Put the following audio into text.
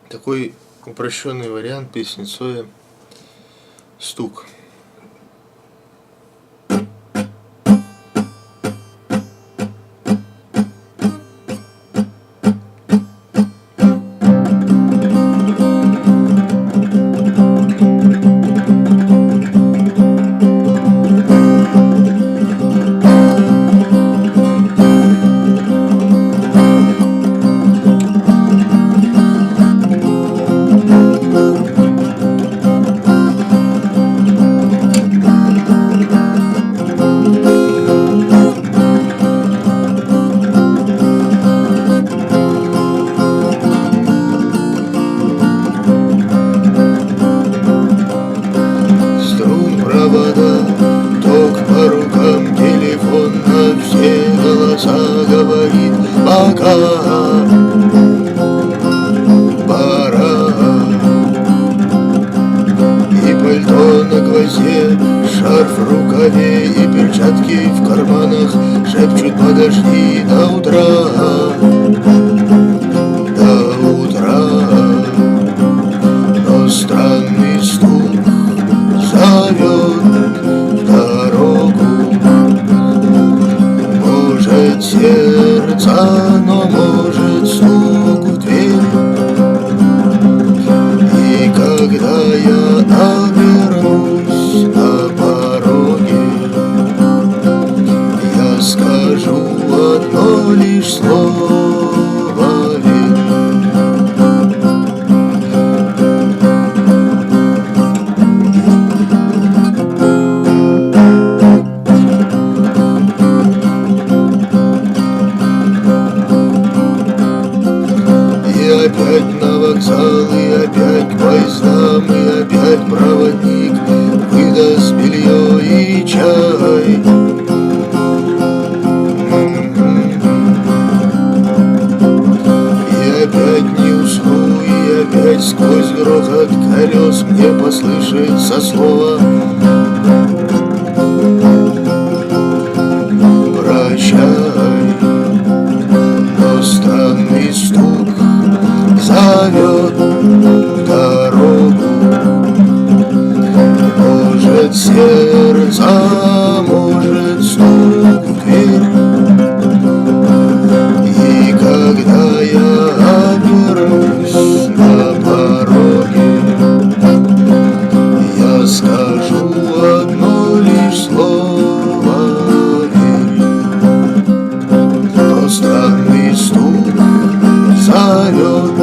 Такой упрощенный вариант песни Цоя «Стук». Провода, ток по рукам, телефон на все голоса говорит: пока, пора. И пальто на гвозде, шарф в рукаве и перчатки в карманах шепчут: подожди до утра, до утра. Но странный стук зовет в дорогу. Может сердце, но может стук в дверь. И когда я обернусь на пороге, я скажу одно лишь слово: верь. Опять на вокзал, и опять к поездам, и опять проводник выдаст белье и чай. И опять не усну, и опять сквозь грохот колес мне послышится слово: прощай. Но странный стук зовет в дорогу. Может сердце, может стук в дверь. И когда я обернусь на пороге, я скажу одно лишь слово: верь. То странный стук зовет